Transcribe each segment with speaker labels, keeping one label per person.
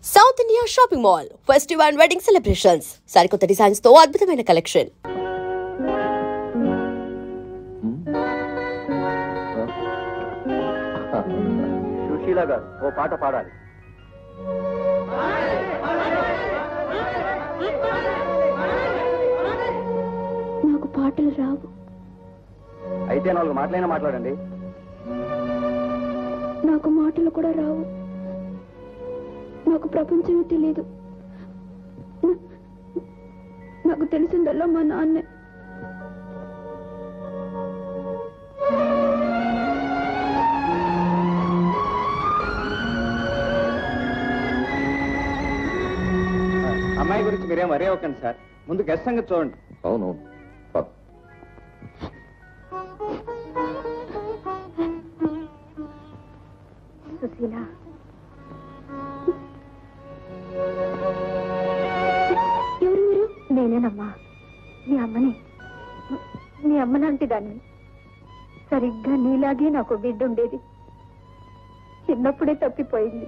Speaker 1: South India Shopping Mall Festival and Wedding Celebrations. సరికొత్త designs తో అద్భుతమైన కలెక్షన్.
Speaker 2: సుశీల గారు ఓ పాట పాడాలి.
Speaker 3: నాకు పాటలు రావు.
Speaker 2: అయితే 4 మాటలైనా మాట్లాడండి.
Speaker 3: నాకు మాటలు కూడా రావు. నాకు ప్రపంచమే తెలియదు. నాకు తెలిసిందల్లా మా నాన్నే.
Speaker 2: అమ్మాయి గురించి మీరేం వరే అవ్వకండి సార్. ముందు గెస్ట్ సంగతి చూడండి.
Speaker 4: అవునవును.
Speaker 3: సుశీల, ఎవరు మీరు? నేనేనమ్మా, మీ అమ్మని. మీ అమ్మ లాంటి దాన్ని. సరిగ్గా నీలాగే నాకు బిడ్డ ఉండేది. చిన్నప్పుడే తప్పిపోయింది.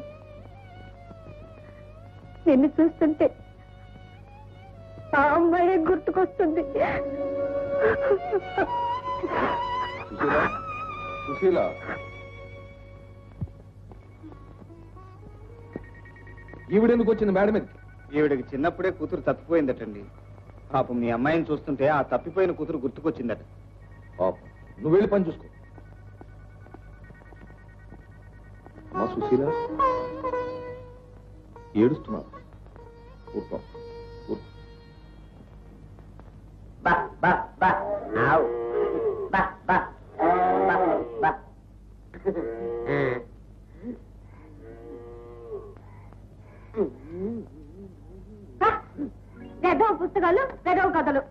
Speaker 3: నిన్ను చూస్తుంటే ఆ అమ్మాయి గుర్తుకొస్తుంది.
Speaker 4: సుశీల, ఈవిడెందుకు వచ్చింది మేడం మీదకి?
Speaker 2: ఈవిడికి చిన్నప్పుడే కూతురు తప్పిపోయిందటండి. పాపం మీ అమ్మాయిని చూస్తుంటే ఆ తప్పిపోయిన కూతురు గుర్తుకొచ్చిందట.
Speaker 4: నువ్వు వెళ్ళి పని చూసుకో. అమ్మా సుశీల, ఏడుస్తున్నావు. ఊరుకో.
Speaker 3: గెదవ పుస్తకాలు, గెదవ కథలు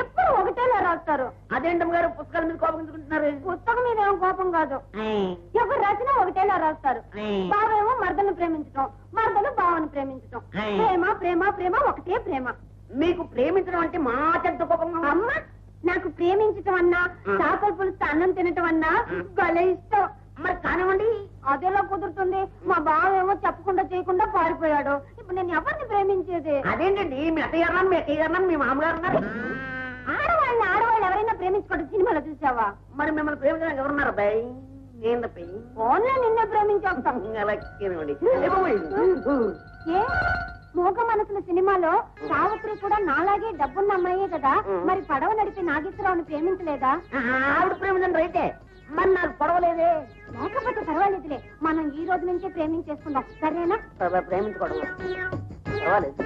Speaker 3: ఎప్పుడు ఒకటేలా రాస్తారు.
Speaker 5: అదేంటమ్మ గారు పుస్తకాల మీద కోపగించుకుంటున్నారు?
Speaker 3: పుస్తకం మీద ఏమో కోపం కాదు. ఎవరు రాసినా ఒకటేలా రాస్తారు. బావేమో మరదను ప్రేమించటం, మరదలు బావను ప్రేమించటం. ప్రేమ ప్రేమ ప్రేమ ఒకటే ప్రేమ.
Speaker 5: మీకు ప్రేమించడం అంటే మా చెడ్డ కోపంగా.
Speaker 3: అమ్మ, నాకు ప్రేమించటం అన్నా, చేపల పులుసు అన్నం తినటం అన్నా భలే ఇష్టం.
Speaker 5: మరి కానివ్వండి.
Speaker 3: అదేలా కుదురుతుంది? మా బావేమో చెప్పకుండా చేయకుండా పారిపోయాడు. ఇప్పుడు నేను ఎవరిని ప్రేమించేది?
Speaker 5: అదేంటండి, మీ అత్తయ్య గారు, మీ అత్తయ్య గారు, మీ మామగారు ఉన్నారు.
Speaker 3: ఆడవాళ్ళు ఎవరైనా ప్రేమించుకోవడం సినిమాలో చూసావా?
Speaker 5: మరి మిమ్మల్ని ప్రేమించడానికి ఎవరున్నారు అబ్బాయి? నేను
Speaker 3: ఫోన్లో నిన్నే ప్రేమించేస్తాం. ఏ మూగ మనసుల సినిమాలో సావిత్రి కూడా నాలాగే డబ్బున్న అమ్మాయే కదా, మరి పడవ నడిపి నాగేశ్వరరావుని ప్రేమించలేదా?
Speaker 5: ఆవిడ ప్రేమించండి రైతే, మరి నాకు పడవలేదే.
Speaker 3: లేకపోతే పర్వాలేదులే, మనం ఈ రోజు నుంచే ప్రేమించేసుకుందాం, సరేనా?
Speaker 5: ప్రేమించుకోవడం పర్వాలేదు,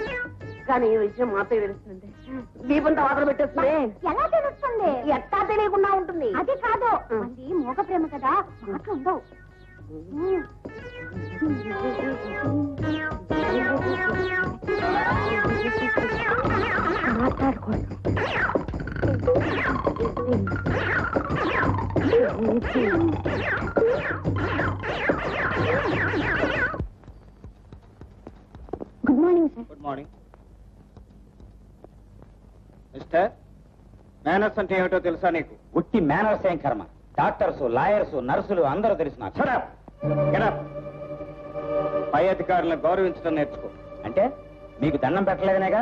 Speaker 5: కానీ ఈ విషయం మా అత్తయ్య తెలుస్తుంది. దీపంతో వాతలు పెట్టేస్తుంది.
Speaker 3: ఎలా తెలుస్తుంది?
Speaker 5: ఎట్టా తెలియకుండా ఉంటుంది.
Speaker 3: అది కాదు, అది మూగ ప్రేమ కదా, మాటలు ఉండవు. మాట్లాడుకోండి. Good morning sir.
Speaker 2: Good morning mister. Manners అంటే ఏమిటో తెలుసా నీకు?
Speaker 6: ఉట్టి మేనర్స్ ఏం కర్మ. డాక్టర్స్, లాయర్స్, నర్సులు అందరూ తెలుసు నాకు.
Speaker 2: పై అధికారులను గౌరవించడం నేర్చుకో.
Speaker 6: అంటే మీకు దండం పెట్టలేదనేగా?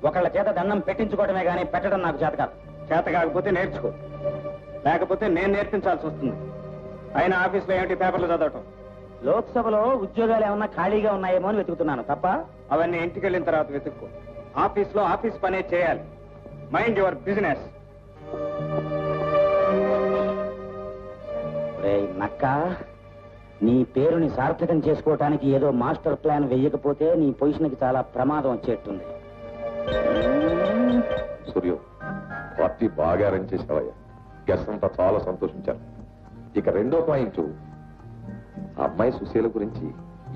Speaker 6: ఒకళ్ళ చేత దండం పెట్టించుకోవడమే గానీ పెట్టడం నాకు చేత కాదు.
Speaker 2: చేత కాకపోతే నేర్చుకో, లేకపోతే నేను నేర్పించాల్సి వస్తుంది. అయినా ఆఫీస్లో ఏమిటి పేపర్లు చదవటం?
Speaker 6: లోక్సభలో ఉద్యోగాలు ఏమన్నా ఖాళీగా ఉన్నాయేమో అని వెతుకుతున్నాను తప్ప.
Speaker 2: అవన్నీ ఇంటికి వెళ్ళిన తర్వాత వెతుక్కో. ఆఫీస్లో ఆఫీస్ పనే చేయాలి. Mind your business.
Speaker 6: నక్క, నీ పేరుని సార్థకం చేసుకోవటానికి ఏదో మాస్టర్ ప్లాన్ వెయ్యకపోతే నీ పొజిషన్కి చాలా ప్రమాదం వచ్చేట్టుంది.
Speaker 4: సూర్యం, పార్టీ బాగా రన్ చేసావయ్యా. గెస్ట్ అంతా చాలా సంతోషించారు. ఇక రెండో పాయింట్, అమ్మాయి సుశీల గురించి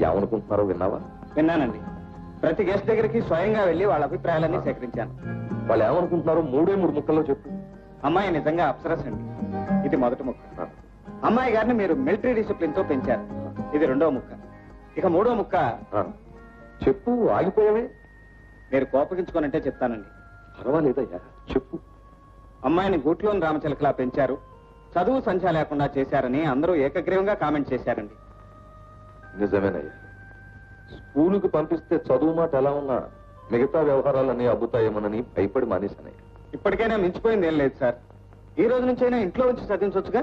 Speaker 4: ఏమనుకుంటున్నారో విన్నావా?
Speaker 2: విన్నానండి. ప్రతి గెస్ట్ దగ్గరికి స్వయంగా వెళ్లి వాళ్ళ అభిప్రాయాలన్నీ సేకరించాను.
Speaker 4: వాళ్ళు ఏమనుకుంటున్నారో 3 ముక్కల్లో చెప్పు.
Speaker 2: అమ్మాయి నిజంగా అప్సరస్ అండి. ఇది మొదటి ముక్క. అమ్మాయి గారిని మీరు మిలిటరీ డిసిప్లిన్ తో పెంచారు. ఇది రెండో ముక్క. ఇక మూడో ముక్క
Speaker 4: చెప్పు. ఆగిపోయావే.
Speaker 2: మీరు కోపగించుకోనంటే చెప్తానండి.
Speaker 4: పర్వాలేదయ్యా, చెప్పు.
Speaker 2: అమ్మాయిని గూట్లోని రామచిలకలా పెంచారు, చదువు సంధ్య లేకుండా చేశారని అందరూ ఏకగ్రీవంగా కామెంట్ చేశారండి.
Speaker 4: నిజమేనయ్యా. స్కూలుకి పంపిస్తే చదువు మాట ఎలా ఉన్నా మిగతా వ్యవహారాలన్నీ అబ్బుతాయేమోనని భయపడి మానేశానయ్య.
Speaker 2: ఇప్పటికైనా మించిపోయింది ఏం లేదు సార్. ఈ రోజు నుంచైనా ఇంట్లో ఉంచి చదివించవచ్చుగా.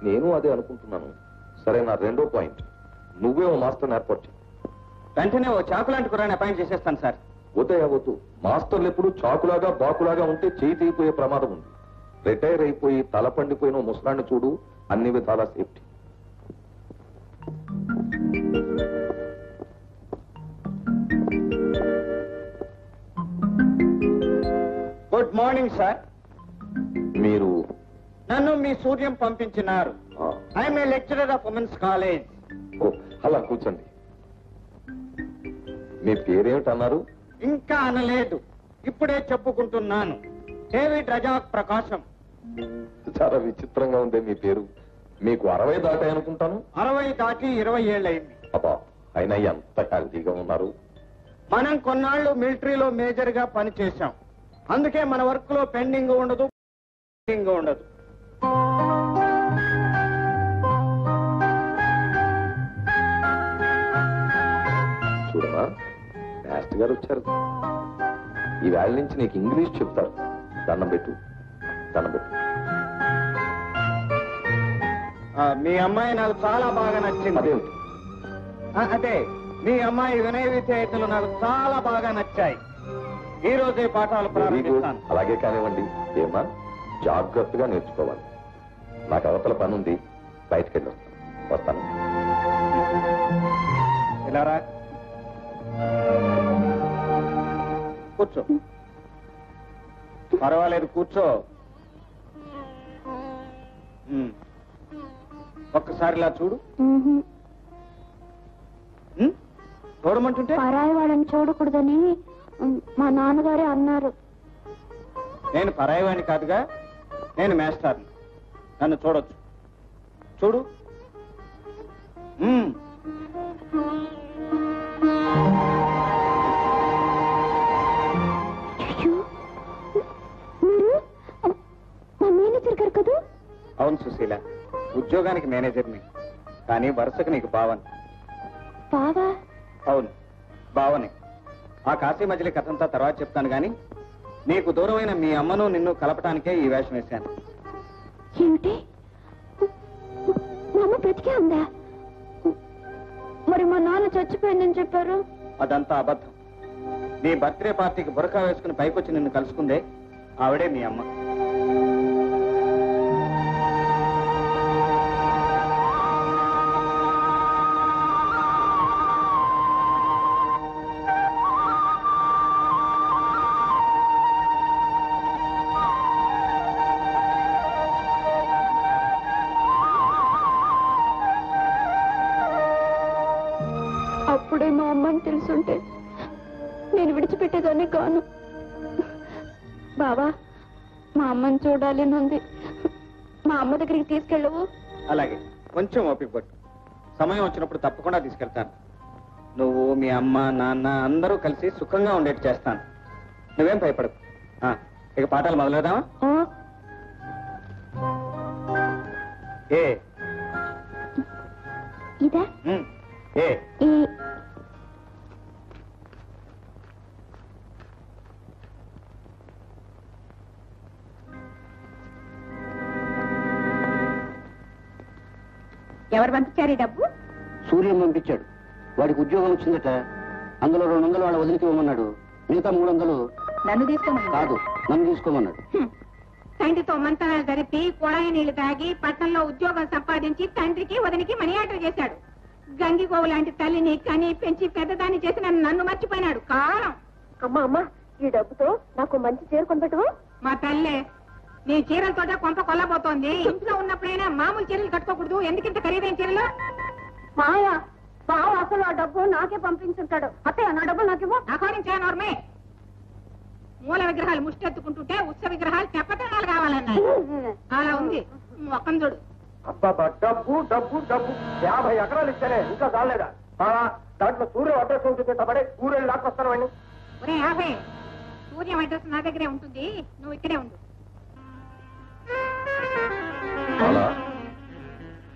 Speaker 4: నేను అదే అనుకుంటున్నాను. సరే, నా రెండో పాయింట్, నువ్వే ఓ మాస్టర్ని ఏర్పాటు చేయి.
Speaker 2: వెంటనే ఓ చాకులాంటి కురాన్ని అపాయింట్ చేసేస్తాను సార్.
Speaker 4: ఉదయ వద్దు. మాస్టర్లు ఎప్పుడు చాకులాగా బాకులాగా ఉంటే చేయి తెగిపోయే ప్రమాదం ఉంది. రిటైర్ అయిపోయి తల పండిపోయిన ఓ ముసలాన్ని చూడు, అన్ని విధాలా సేఫ్టీ.
Speaker 2: Good morning sir.
Speaker 4: మీరు
Speaker 2: నన్ను మీ సూర్యం పంపించినారు. I'm a lecturer of women's college.
Speaker 4: ఓ, అలా కూర్చోండి. మీ పేరేమిటన్నారు?
Speaker 2: ఇంకా అనలేదు, ఇప్పుడే చెప్పుకుంటున్నాను. డేవిడ్ రజాక్ ప్రకాశం.
Speaker 4: చాలా విచిత్రంగా ఉంది మీ పేరు. మీకు 60 దాటాయి అనుకుంటాను.
Speaker 2: 60 దాటి 20 ఏళ్ళయింది.
Speaker 4: అబ్బా, అయినా ఎంత హెల్తీగా ఉన్నారు.
Speaker 2: మనం కొన్నాళ్ళు మిలిటరీలో మేజర్ గా పనిచేశాం. అందుకే మన వర్క్ లో పెండింగ్ ఉండదు, ఉండదు.
Speaker 4: చూడమా, మాస్టర్ గారు వచ్చారు. ఈ వేళ నుంచి నీకు ఇంగ్లీష్ చెప్తారు. దండం పెట్టు, దండం పెట్టు.
Speaker 2: మీ అమ్మాయి నాకు చాలా బాగా నచ్చింది.
Speaker 4: అదేమిటి?
Speaker 2: అదే, మీ అమ్మాయి వినయ విధేయతలు నాకు చాలా బాగా నచ్చాయి. ఈ రోజే పాఠాలు
Speaker 4: వెరీ గుడ్.
Speaker 2: ప్రారంభిస్తాను.
Speaker 4: అలాగే కానివ్వండి. ఏమా, జాగ్రత్తగా నేర్చుకోవాలి. నాకు అవతల పని ఉంది, బయటకు వెళ్ళి వస్తాను.
Speaker 2: ఇలా రా, కూర్చో. పర్వాలేదు, కూర్చో. ఒక్కసారి ఇలా చూడు. చూడమంటుంటే
Speaker 3: పరాయి వాళ్ళని చూడకూడదని మా నాన్నగారే అన్నారు.
Speaker 2: నేను పరాయివాణ్ణి కాదుగా, నేను మేస్టార్ని. నన్ను చూడొచ్చు. చూడు.
Speaker 3: మేనేజర్ గారు కదా?
Speaker 2: అవును సుశీల, ఉద్యోగానికి మేనేజర్ని, కానీ వరుసకు నీకు బావని.
Speaker 3: బావా?
Speaker 2: అవును, బావని. ఆ కాశీ మజిలీ కథంతా తర్వాత చెప్తాను గాని, నీకు దూరమైన మీ అమ్మను నిన్ను కలపటానికే ఈ వేషం వేశాను.
Speaker 3: ఏమిటి? మా అమ్మ బ్రతికే ఉందా? మరి మా నాన్న చచ్చిపోయిందని చెప్పారు.
Speaker 2: అదంతా అబద్ధం. నీ బర్త్డే పార్టీకి బురకా వేసుకుని పైకొచ్చి నిన్ను కలుసుకుందే ఆవిడే మీ అమ్మ.
Speaker 3: అప్పుడే మా అమ్మని తెలుసుంటే నేను విడిచిపెట్టేదాన్ని కాను. బావా, మా అమ్మని చూడాలి నుంది. మా అమ్మ దగ్గరికి తీసుకెళ్ళవు?
Speaker 2: అలాగే, కొంచెం ఓపిక పట్టు. సమయం వచ్చినప్పుడు తప్పకుండా తీసుకెళ్తాను. నువ్వు, మీ అమ్మ, నాన్న అందరూ కలిసి సుఖంగా ఉండేట్టు చేస్తాను. నువ్వేం భయపడకు. ఇక పాఠాలు మొదలెడదామా? ఏ
Speaker 3: ఇదా?
Speaker 2: ఏ
Speaker 3: ఎవరు పంపించారు ఈ డబ్బు?
Speaker 7: సూర్యం పంపించాడు. వాడికి ఉద్యోగం వచ్చిందట. అందులో 200 వాళ్ళ వదిలికి ఇవ్వమన్నాడు. మిగతా 300
Speaker 3: నన్ను తీసుకోమని
Speaker 7: కాదు, నన్ను తీసుకోమన్నాడు.
Speaker 3: తండ్రితో మంతనాలు జరిపి కొళాయి నీళ్లు తాగి పట్టణంలో ఉద్యోగం సంపాదించి తండ్రికి వదినికి మనీ ఆర్డర్ చేశాడు. గంగిగోవు లాంటి తల్లిని కని పెంచి పెద్దదాన్ని చేసి నన్ను మర్చిపోయినాడు. కాలం.
Speaker 5: అమ్మా, ఈ డబ్బుతో నాకు మంచి చీర కొనిపెట్టవు?
Speaker 3: మా తల్లే, నీ చీరలతోటే కొంప కొల్లబోతోంది. ఇంట్లో ఉన్నప్పుడైనా మామూలు చీరలు కట్టుకోకూడదు. ఎందుకింత ఖరీదైన చీరలు?
Speaker 5: మాయా, బావ అసలు ఆ డబ్బు నాకే పంపించుంటాడు. అత్తయ్య, నా డబ్బు నాకేమో.
Speaker 3: అకోరించానోర్మే, మూల విగ్రహాలు ముష్టెత్తుకుంటుంటే ఉత్సవ విగ్రహాలు తెప్పతనాలు కావాలన్నాయి. అలా ఉంది మొక్కం చూడు.
Speaker 2: అబ్బాబా, డబ్బు డబ్బు డబ్బు. 50 ఎకరాలు ఇస్తేనే ఇంకా కాలేదా? దాంట్లో సూర్యం అడ్రస్ ఉంటుంది. తబడే ఊరేళ్ళు లాక్కొస్తాను అండి.
Speaker 3: ఒరే 50, సూర్యం అడ్రస్ నా దగ్గరే ఉంటుంది, నువ్వు ఇక్కడే ఉండు.
Speaker 4: అలా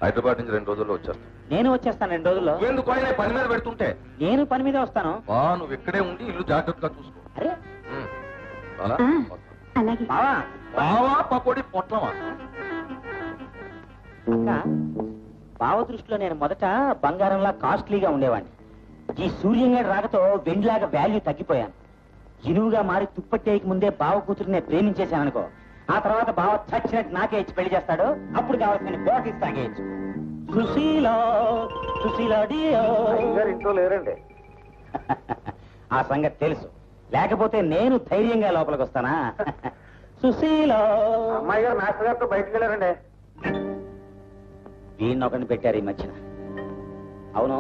Speaker 4: హైదరాబాద్ నుంచి 2 రోజుల్లో వచ్చేస్తాను.
Speaker 6: నేను వచ్చేస్తాను 2 రోజుల్లో.
Speaker 4: నువ్వెందుకు ఆయన పని మీద పెడుతుంటే?
Speaker 6: నేను పని మీదే వస్తాను.
Speaker 4: నువ్వు ఇక్కడే ఉండి ఇల్లు జాగ్రత్తగా చూసుకో.
Speaker 6: అరే
Speaker 4: అలా
Speaker 3: అలాగే
Speaker 6: బావా,
Speaker 4: బావా పకోడి పొట్లమా?
Speaker 6: అక్క, బావ దృష్టిలో నేను మొదట బంగారంలా కాస్ట్లీగా ఉండేవాడిని. ఈ సూర్యంగాడి రాకతో వెండిలాగా వాల్యూ తగ్గిపోయాను. ఇనువుగా మారి తుప్పట్టేయక ముందే బావ కూతురునే ప్రేమించేశాననుకో, ఆ తర్వాత బావ చచ్చినట్టు నాకే ఇచ్చి పెళ్లి చేస్తాడు. అప్పుడు కావాల్సిన బాటిల్స్ తాగేయచ్చు. సుశీల
Speaker 7: ఇంట్లో లేరండి.
Speaker 6: ఆ సంగతి తెలుసు, లేకపోతే నేను ధైర్యంగా లోపలికి వస్తానా? సుశీల
Speaker 7: అమ్మాయి గారు మాస్టర్ గారితో బయటకు వెళ్ళారండి.
Speaker 6: వీణొకరిని పెట్టారు ఈ మధ్యన. అవును,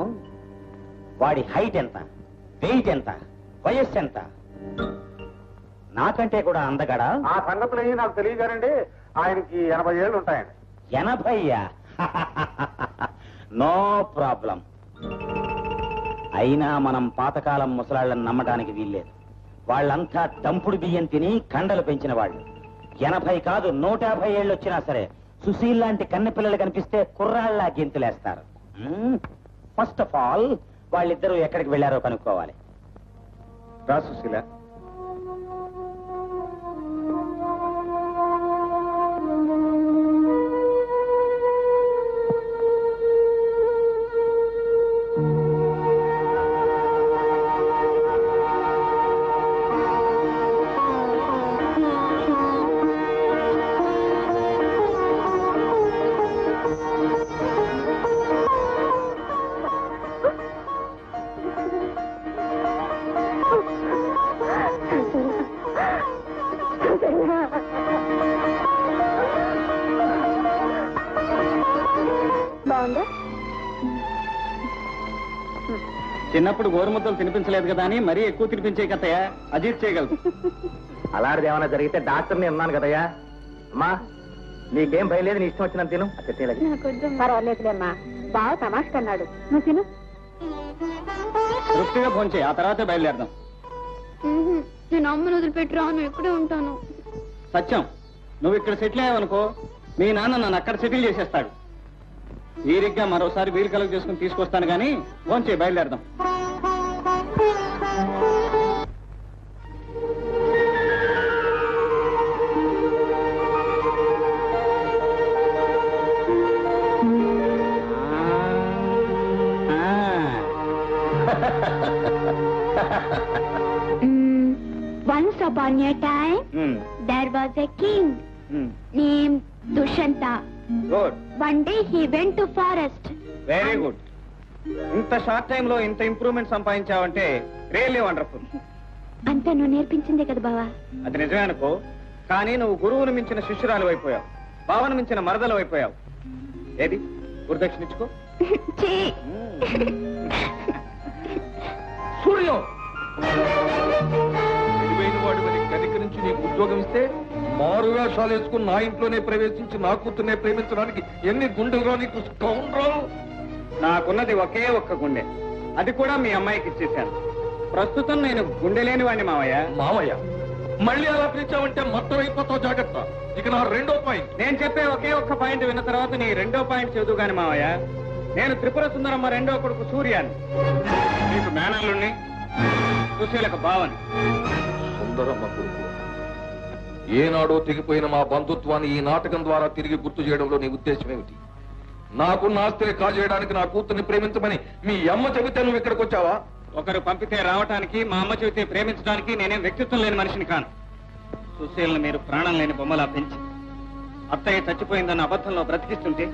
Speaker 6: వాడి హైట్ ఎంత, వెయిట్ ఎంత, వయస్సు ఎంత? నాకంటే కూడా అందగడా?
Speaker 7: ఆ సంగతులు ఏమి నాకు తెలియగానండి. ఆయనకి 80 ఏళ్ళు ఉంటాయండి.
Speaker 6: 80? No problem. అయినా మనం పాతకాలం ముసలాళ్ళని నమ్మడానికి వీల్లేదు. వాళ్ళంతా దంపుడు బియ్యం తిని కండలు పెంచిన వాళ్ళు. 80 కాదు 150 ఏళ్ళు వచ్చినా సరే సుశీల్ లాంటి కన్నె పిల్లలు కనిపిస్తే కుర్రాళ్ళ గెంతులేస్తారు. ఫస్ట్ ఆఫ్ ఆల్ వాళ్ళిద్దరూ ఎక్కడికి వెళ్ళారో కనుక్కోవాలి.
Speaker 2: రా సుశీల.
Speaker 3: బాగుందా?
Speaker 2: చిన్నప్పుడు గోరుముద్దలు తినిపించలేదు కదా అని మరీ ఎక్కువ తినిపించే కదయ్యా, అజీర్తి చేయగలదు.
Speaker 7: అలాంటిది ఏమైనా జరిగితే డాక్టర్ని ఉన్నాను కదయ్యా. అమ్మా నీకేం భయలేదు, నీ ఇష్టం వచ్చినంత తిను.
Speaker 3: పర్వాలేదులేమ్మా, బాగా తమాష కన్నాడు. నువ్వు తిను.
Speaker 2: తృప్తిగా ఫోన్ చేయి, ఆ తర్వాతే బయలుదేరదాం.
Speaker 8: నేను అమ్మను వదిలిపెట్టి రాను, ఇక్కడే ఉంటాను.
Speaker 2: సత్యం, నువ్వు ఇక్కడ సెటిల్ అయ్యావనుకో మీ నాన్న నన్ను అక్కడ సెటిల్ చేసేస్తాడు. వీరిగ్గా మరోసారి వీలు కలుగు చేసుకుని తీసుకొస్తాను కానీ ఫోన్ చేయి, బయలుదేరదాం.
Speaker 8: Once upon a time, there was a king named Dushanta.
Speaker 2: Good,
Speaker 8: One day he went to forest.
Speaker 2: Very good. ఇంత షార్ట్ టైమ్ లో ఇంత ఇంప్రూవ్మెంట్ సంపాదించావంటే రియల్లీ వండర్ఫుల్.
Speaker 8: అంతా నువ్వు నేర్పించిందే కదా బావా.
Speaker 2: అది నిజమే అనుకో, కానీ నువ్వు గురువును మించిన శిష్యురాలు అయిపోయావు, భావన మించిన మరదలు అయిపోయావు. ఏది గురుదక్షిణించుకో.
Speaker 8: ఛీ!
Speaker 4: సూర్యం తెలివైన వాడు మరి గదిక నుంచి నీకు ఉద్యోగం ఇస్తే మారువేషాలు వేసుకుని నా ఇంట్లోనే ప్రవేశించి నా కూతుర్నే ప్రేమించడానికి ఎన్ని గుండెలు నీకు స్కౌండ్రల్.
Speaker 2: నాకున్నది ఒకే ఒక్క గుండె, అది కూడా మీ అమ్మాయికి ఇచ్చేశాను. ప్రస్తుతం నేను గుండె లేని వాడిని మావయ్య.
Speaker 4: మామయ్య మళ్ళీ అలా పిలిచావంటే మొత్తం అయిపోతావు, జాగ్రత్త. ఇక నా రెండో పాయింట్.
Speaker 2: నేను చెప్పే ఒకే ఒక్క పాయింట్ విన్న తర్వాత నీ రెండో పాయింట్ చదువు గాని మావయ్య. నేను త్రిపుర సుందరమ్మ రెండో కొడుకు సూర్యాన్ని, నీకు మేనల్లుణ్ణి, సుశీలకు బావని.
Speaker 4: సుందరమ్మ కొడుకు ఏనాడో తెగిపోయిన మా బంధుత్వాన్ని ఈ నాటకం ద్వారా తిరిగి గుర్తు చేయడంలో నీ ఉద్దేశం ఏమిటి? నాకున్న ఆస్తిని కాజేయడానికి నా కూతుర్ని ప్రేమించమని మీ అమ్మ చెబితే నువ్వు ఇక్కడికి వచ్చావా?
Speaker 2: ఒకరు పంపితే రావటానికి, మా అమ్మ చెబితే ప్రేమించడానికి నేనేం వ్యక్తిత్వం లేని మనిషిని కాను. సుశీలను మీరు ప్రాణం లేని బొమ్మలా పెంచి అత్తయ్య చచ్చిపోయిందన్న అబద్ధంలో బ్రతికిస్తుంటే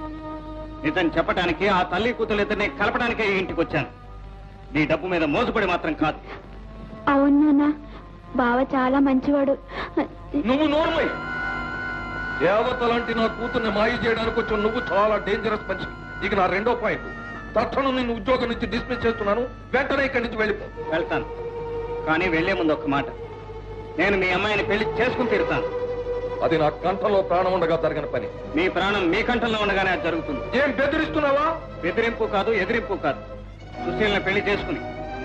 Speaker 2: నిజం చెప్పడానికి, ఆ తల్లి కూతురిద్దరిని కలపడానికే ఈ ఇంటికి వచ్చాను. నీ డబ్బు మీద మోసపడి మాత్రం కాదు.
Speaker 8: అవును నాన్న, బావ చాలా మంచివాడు.
Speaker 4: నువ్వు నోర్మై. దేవతలాంటి నా కూతుర్ని మాయ చేయడానికి వచ్చి నువ్వు చాలా డేంజరస్ మనిషి. ఇక నా రెండో పాయింట్. తక్షణం నిన్ను ఉద్యోగం నుంచి డిస్మిస్ చేస్తున్నాను, వెంటనే ఇక్కడి నుంచి వెళ్ళిపో.
Speaker 2: వెళ్తాను, కానీ వెళ్లే ముందు ఒక్క మాట. నేను మీ అమ్మాయిని పెళ్లి చేసుకుని తీరుతాను.
Speaker 4: అది నా కంఠంలో ప్రాణం ఉండగా జరగని పని.
Speaker 2: మీ ప్రాణం మీ కంఠంలో ఉండగానే అది జరుగుతుంది.
Speaker 4: ఏం బెదిరిస్తున్నావా?
Speaker 2: బెదిరింపు కాదు, ఎదిరింపు కాదు. సుశీలను పెళ్లి చేసుకుని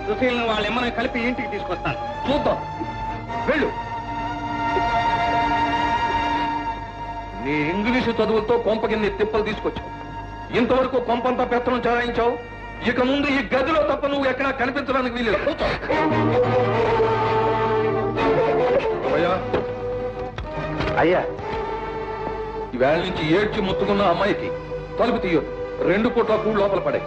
Speaker 2: సుశీలను వాళ్ళ ఎమ్మని కలిపి ఇంటికి తీసుకొస్తాను.
Speaker 4: చూద్దాం, వెళ్ళు. నీ ఇంగ్లీషు చదువులతో కొంపకిన్ని తిప్పలు తీసుకొచ్చావు. ఇంతవరకు కొంపంతా పెత్తనం చెలాయించావు. ఇక ముందు ఈ గదిలో తప్ప నువ్వు ఎక్కడా కనిపించడానికి వీలేదు.
Speaker 7: అయ్యా,
Speaker 4: ఈవేళ నుంచి ఏడ్చి ముత్తుకున్న అమ్మాయికి తలుపు తీయొద్దు. 2 పూట్ల కూడు లోపల పడే.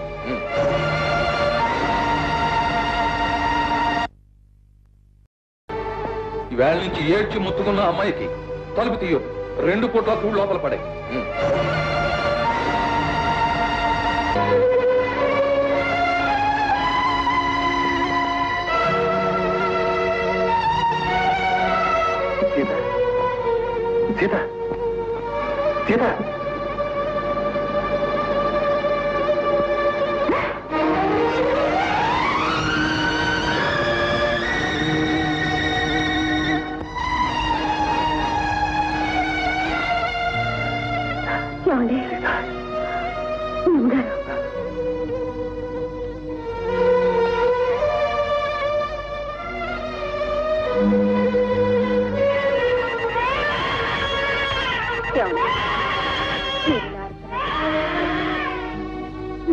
Speaker 4: ఈవేళ నుంచి ఏడ్చి ముత్తుకున్న అమ్మాయికి తలుపు తీయొద్దు. 2 పూట్ల కూడు లోపల పడే.
Speaker 7: సీత, సీత,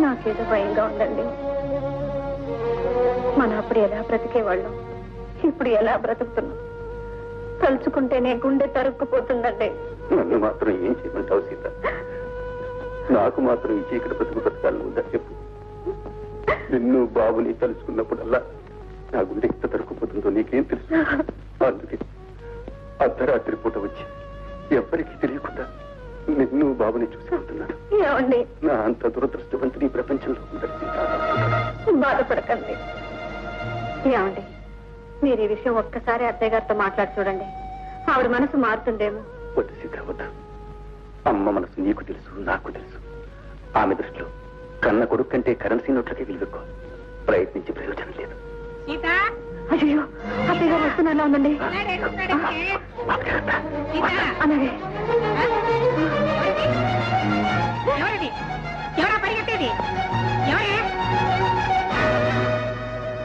Speaker 3: నాకేదో భయంగా ఉందండి. మన అప్పుడు ఎలా బ్రతికేవాళ్ళం, ఇప్పుడు ఎలా బ్రతుకుతున్నాం తలుచుకుంటేనే గుండె తరుక్కుపోతుందండి.
Speaker 7: నన్ను మాత్రం ఏం చేయమంటావు సీత? నాకు మాత్రం ఈ చీకటి బ్రతుకు బ్రతకాలని ఉందా చెప్పు? నిన్ను బాబుని తలుచుకున్నప్పుడల్లా నా గుండె ఎంత తరుక్కుపోతుందో నీకేం తెలుసు? అందుకే అర్ధరాత్రి పూట వచ్చి ఎవ్వరికీ తెలియకుండా నిన్ను బాబుని చూసుకుంటున్నాను.
Speaker 3: ఏమండి,
Speaker 7: నా అంత దురదృష్టవంతుని ప్రపంచంలో ఉండదు.
Speaker 3: బాధపడకండి. ఏమండి, మీరు ఈ విషయం ఒక్కసారి అత్తయ్య గారితో మాట్లాడి చూడండి. ఆవిడ మనసు మారుతుందేమో.
Speaker 7: వద్దు సీత, వద్దు. అమ్మ మనసు నీకు తెలుసు, నాకు తెలుసు. ఆమె దృష్టిలో కన్న కొడుకు కంటే కరెన్సీ నోట్లకే విలువెక్కువ. ప్రయత్నించి ప్రయోజనం లేదు.
Speaker 3: అయ్యో, అత్తయ్య గారు వస్తున్నా ఉందండి. అలాగే.
Speaker 8: ఎవరా పరిగెత్తేది?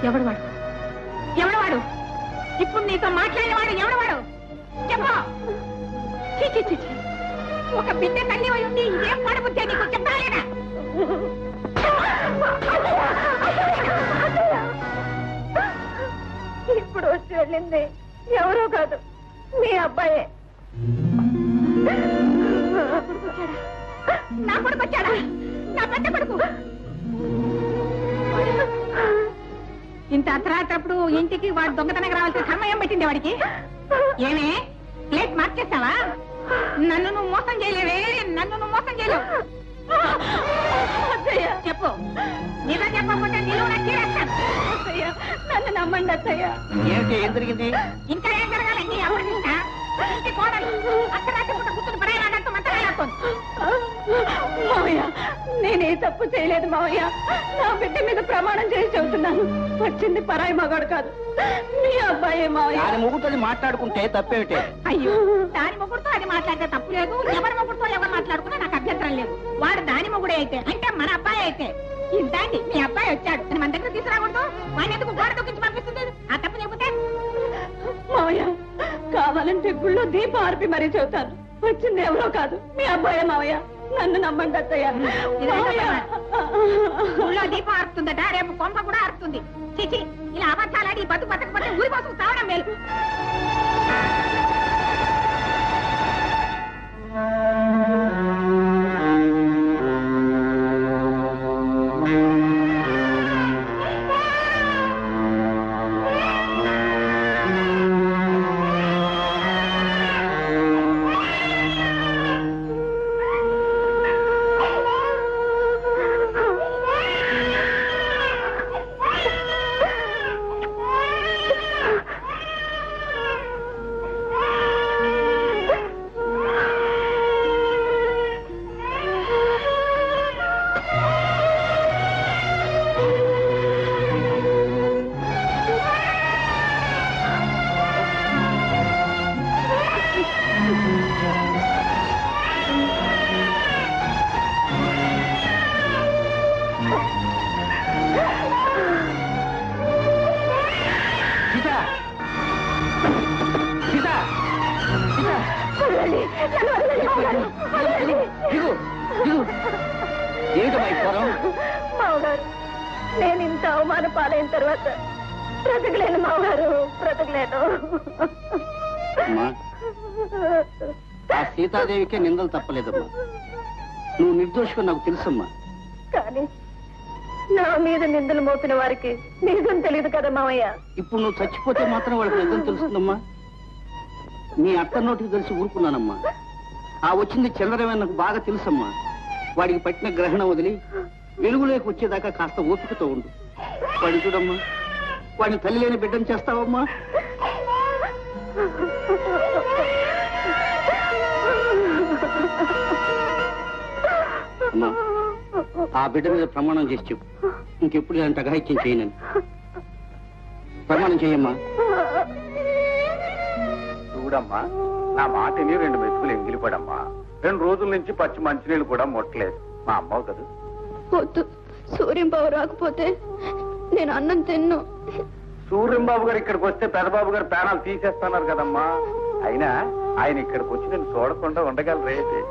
Speaker 8: ఎవడు వాడు? ఎవడు వాడు? ఇప్పుడు నీతో మాట్లాడినవాడు ఎవడు వాడు? చెప్పు. ఒక బిడ్డ తల్లి అయి ఉండి ఏం పడబుద్దే నీకు చెప్పాలేనా?
Speaker 3: ఇప్పుడు వచ్చి వెళ్ళింది ఎవరో కాదు, మీ అబ్బాయే.
Speaker 8: నా కొడుకు వచ్చాడా? నా పెద్ద కొడుకు. ఇంత అర్ధరాత్రప్పుడు ఇంటికి వాడు దొంగతనకు రావాల్సిన సమయం పెట్టింది వాడికి. ఏమే ప్లేట్ మార్చేస్తావా? నన్ను నువ్వు మోసం చేయలేవే, నన్ను నువ్వు మోసం చేయలేవు. చెప్పు, నిజం చెప్పకపోతే నిలువున తీరేస్తాను.
Speaker 3: నన్ను నమ్మండి అత్తయ్య.
Speaker 6: ఏం జరిగింది?
Speaker 8: ఇంకా ఏం జరగాలండి? ఎవరు చూసినా ఇంటి కోడలు అర్ధరాత్రి పూట కూర్చుని పడేలాగంటూ మంటలాడుతోంది.
Speaker 3: మావయ్య, నేనే తప్పు చేయలేదు మావయ్య. నా బిడ్డ మీద ప్రమాణం చేసి చెబుతున్నాను. వచ్చింది పరాయి మగాడు కాదు, మీ అబ్బాయే మావయ్య.
Speaker 6: దాని ముగ్గుతో మాట్లాడుకుంటే తప్పేమిటే?
Speaker 8: అయ్యో, దాని మొగుడుతో అది మాట్లాడితే తప్పు లేదు, ఎవరి మొగుడుతో ఎవరు మాట్లాడుకున్నా నాకు అభ్యంతరం లేదు. వాడు దాని మొగుడే అయితే, అంటే మన అబ్బాయి అయితే ఇంతాండి మీ అబ్బాయి వచ్చాడు అని మన దగ్గర తీసుకురాకూడదు. వాడిని ఎందుకు గోడ దొక్కించి పంపిస్తుంది? ఆ తప్పు చెబితే
Speaker 3: మావయ్య, కావాలంటే గుళ్ళో దీపం ఆర్పి మరీ చెబుతాను. వచ్చింది ఎవరో కాదు, మీ అబ్బాయే మావయ్య. నన్ను నమ్మండి అత్తయ్య.
Speaker 8: ఊళ్ళో దీపం ఆరుతుందట, రేపు కొంప కూడా ఆరుతుంది. చిచి, ఇలా అబద్ధాలాడి బతుకు బతకపోతే ఊరి కోసం తావడం మేలు.
Speaker 2: ఏమిటమ్మా ఈ ఘోరం?
Speaker 5: మామగారు, నేను ఇంత అవమాన పాలైన తర్వాత బ్రతకలేను మామగారు, బ్రతకలేను.
Speaker 2: అమ్మా, ఆ సీతాదేవికే నిందలు తప్పలేదమ్మా. నువ్వు నిర్దోషిగా నాకు తెలుసమ్మా.
Speaker 5: కానీ నా మీద నిందలు మోపిన వారికి నిజం తెలియదు కదా మామయ్య.
Speaker 2: ఇప్పుడు నువ్వు చచ్చిపోతే మాత్రం వాళ్ళకి నిజం తెలుస్తుందమ్మా. మీ అత్త నోటికి తెలిసి ఊరుకున్నానమ్మా. ఆ వచ్చింది చంద్రమే నాకు బాగా తెలుసమ్మా. వాడికి పట్టిన గ్రహణం వదిలి వెలుగులోకి వచ్చేదాకా కాస్త ఓపికతో ఉండు. వాడిని చూడమ్మా, వాడిని తల్లి లేని బిడ్డను చేస్తావమ్మా. అమ్మా, ఆ బిడ్డ మీద ప్రమాణం చేసి చెప్పు, ఇంకెప్పుడు ఇలాంటి అఘాయిత్యం చేయనని. ప్రమాణం చేయమ్మా.
Speaker 7: చూడమ్మా, నా మాటని 2 మెతుకులు ఎంగిలిపడమ్మా. 2 రోజుల నుంచి పచ్చి మంచినీళ్ళు కూడా ముట్టలేదు. మా అమ్మవు కదా.
Speaker 5: వద్దు, సూర్యంబాబు రాకపోతే నేను అన్నం తిన్ను.
Speaker 7: సూర్యంబాబు గారు ఇక్కడికి వస్తే పెదబాబు గారు ప్రాణాలు తీసేస్తున్నారు కదమ్మా. అయినా ఆయన ఇక్కడికి వచ్చి నేను చూడకుండా ఉండగలరైతే.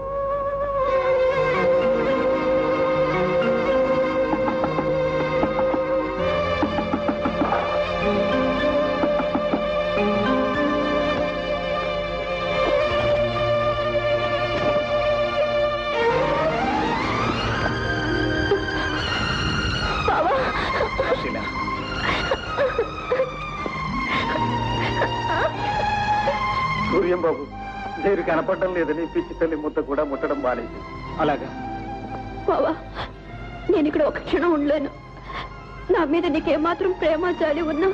Speaker 7: సూర్యంబాబు నేను కనపడడం లేదని పిచ్చి తల్లి ముద్ద కూడా ముట్టడం మానేసి.
Speaker 2: అలాగా
Speaker 5: బావా, నేను ఇక్కడ ఒక క్షణం ఉండలేను. నా మీద నీకేమాత్రం ప్రేమ జాలి ఉన్నా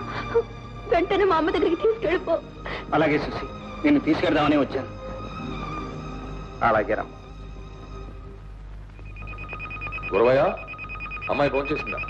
Speaker 5: వెంటనే మా అమ్మ దగ్గరికి తీసుకెళ్ళిపో.
Speaker 2: అలాగే సుసి, నేను తీసుకెళ్దామని వచ్చాను.
Speaker 7: అలాగేనమ్మా.
Speaker 4: గురవయ్య, అమ్మాయి ఫోన్ చేసిందా?